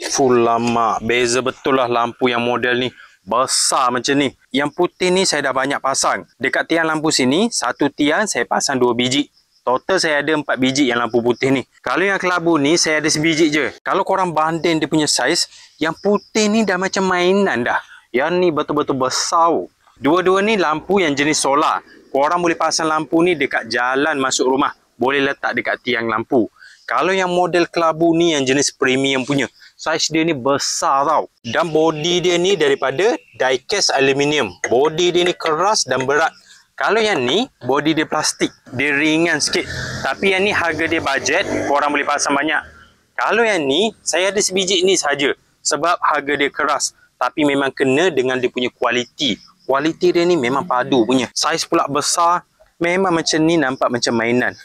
full lama. Beza betul lah lampu yang model ni. Besar macam ni. Yang putih ni saya dah banyak pasang. Dekat tiang lampu sini, satu tiang saya pasang 2 biji. Total saya ada 4 biji yang lampu putih ni. Kalau yang kelabu ni, saya ada sebiji je. Kalau korang banding dia punya saiz, yang putih ni dah macam mainan dah. Yang ni betul-betul besar. Dua-dua ni lampu yang jenis solar. Korang boleh pasang lampu ni dekat jalan masuk rumah. Boleh letak dekat tiang lampu. Kalau yang model kelabu ni yang jenis premium punya, saiz dia ni besar tau. Dan body dia ni daripada die-cast aluminium. Body dia ni keras dan berat. Kalau yang ni, body dia plastik. Dia ringan sikit. Tapi yang ni harga dia budget, korang boleh pasang banyak. Kalau yang ni, saya ada sebiji ni saja. Sebab harga dia keras. Tapi memang kena dengan dia punya kualiti. Kualiti dia ni memang padu punya. Saiz pula besar. Memang macam ni nampak macam mainan.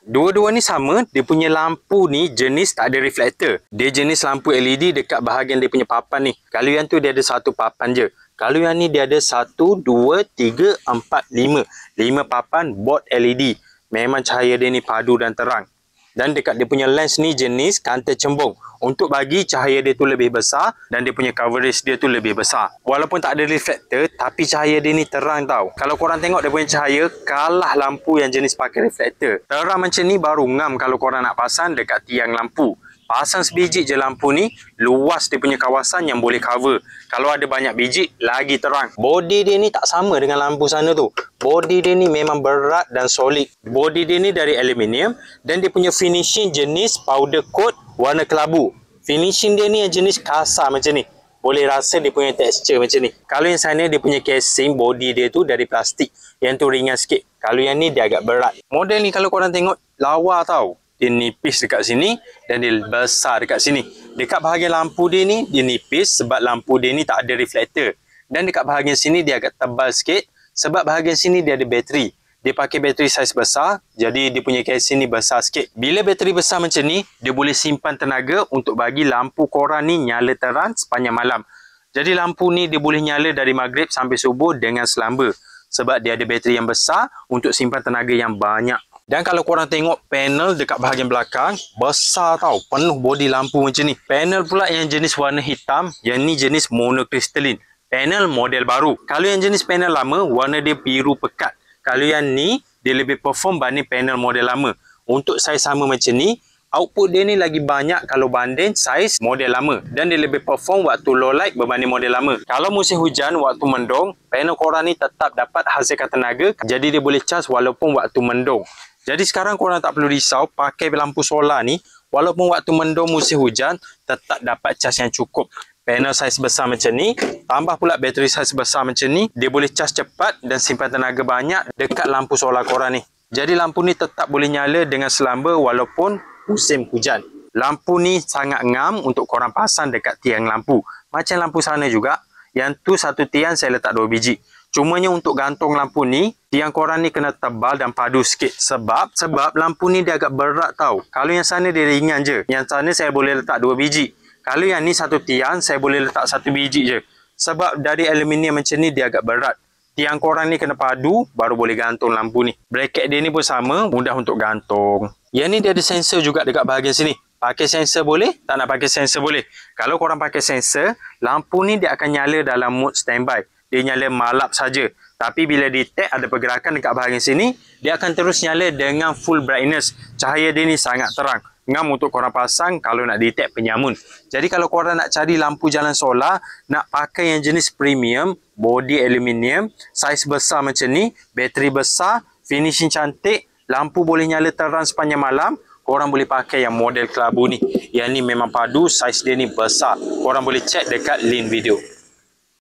Dua-dua ni sama. Dia punya lampu ni jenis tak ada reflektor. Dia jenis lampu LED dekat bahagian dia punya papan ni. Kalau yang tu dia ada satu papan je. Kalau yang ni dia ada 1, 2, 3, 4, 5. 5 papan board LED. Memang cahaya dia ni padu dan terang. Dan dekat dia punya lens ni jenis kaunter cembung. Untuk bagi cahaya dia tu lebih besar dan dia punya coverage dia tu lebih besar. Walaupun tak ada reflektor, tapi cahaya dia ni terang tau. Kalau korang tengok dia punya cahaya, kalah lampu yang jenis pakai reflektor. Terang macam ni baru ngam kalau korang nak pasang dekat tiang lampu. Pasang sebiji je lampu ni, luas dia punya kawasan yang boleh cover. Kalau ada banyak biji, lagi terang. Body dia ni tak sama dengan lampu sana tu. Body dia ni memang berat dan solid. Body dia ni dari aluminium dan dia punya finishing jenis powder coat warna kelabu. Finishing dia ni yang jenis kasar macam ni. Boleh rasa dia punya texture macam ni. Kalau yang sana dia punya casing, body dia tu dari plastik. Yang tu ringan sikit. Kalau yang ni dia agak berat. Model ni kalau korang tengok, lawa tau. Dia nipis dekat sini dan dia besar dekat sini. Dekat bahagian lampu dia ni, dia nipis sebab lampu dia ni tak ada reflektor. Dan dekat bahagian sini dia agak tebal sikit sebab bahagian sini dia ada bateri. Dia pakai bateri saiz besar, jadi dia punya casing ni besar sikit. Bila bateri besar macam ni, dia boleh simpan tenaga untuk bagi lampu korang ni nyala terang sepanjang malam. Jadi lampu ni dia boleh nyala dari maghrib sampai subuh dengan selamba. Sebab dia ada bateri yang besar untuk simpan tenaga yang banyak. Dan kalau korang tengok panel dekat bahagian belakang, besar tau, penuh body lampu macam ni. Panel pula yang jenis warna hitam, yang ni jenis monocrystalline. Panel model baru. Kalau yang jenis panel lama, warna dia biru pekat. Kalau yang ni, dia lebih perform banding panel model lama. Untuk saiz sama macam ni, output dia ni lagi banyak kalau banding saiz model lama. Dan dia lebih perform waktu low light berbanding model lama. Kalau musim hujan, waktu mendung, panel korang ni tetap dapat hasilkan tenaga. Jadi dia boleh charge walaupun waktu mendung. Jadi sekarang korang tak perlu risau pakai lampu solar ni. Walaupun waktu mendung musim hujan, tetap dapat cas yang cukup. Panel saiz besar macam ni, tambah pula bateri saiz besar macam ni, dia boleh cas cepat dan simpan tenaga banyak dekat lampu solar korang ni. Jadi lampu ni tetap boleh nyala dengan selamba walaupun musim hujan. Lampu ni sangat ngam untuk korang pasang dekat tiang lampu. Macam lampu sana juga, yang tu satu tiang saya letak 2 biji. Cumanya untuk gantung lampu ni, tiang korang ni kena tebal dan padu sikit. Sebab lampu ni dia agak berat tau. Kalau yang sana dia ringan je. Yang sana saya boleh letak 2 biji. Kalau yang ni satu tiang, saya boleh letak 1 biji je. Sebab dari aluminium macam ni dia agak berat. Tiang korang ni kena padu, baru boleh gantung lampu ni. Bracket dia ni pun sama, mudah untuk gantung. Yang ni dia ada sensor juga dekat bahagian sini. Pakai sensor boleh, tak nak pakai sensor boleh. Kalau korang pakai sensor, lampu ni dia akan nyala dalam mode standby. Dia nyala malap saja. Tapi bila detect ada pergerakan dekat bahagian sini, dia akan terus nyala dengan full brightness. Cahaya dia ni sangat terang. Ngam untuk korang pasang kalau nak detect penyamun. Jadi kalau korang nak cari lampu jalan solar, nak pakai yang jenis premium, body aluminium, saiz besar macam ni, bateri besar, finishing cantik, lampu boleh nyala terang sepanjang malam, korang boleh pakai yang model kelabu ni. Yang ni memang padu, saiz dia ni besar. Korang boleh check dekat link video.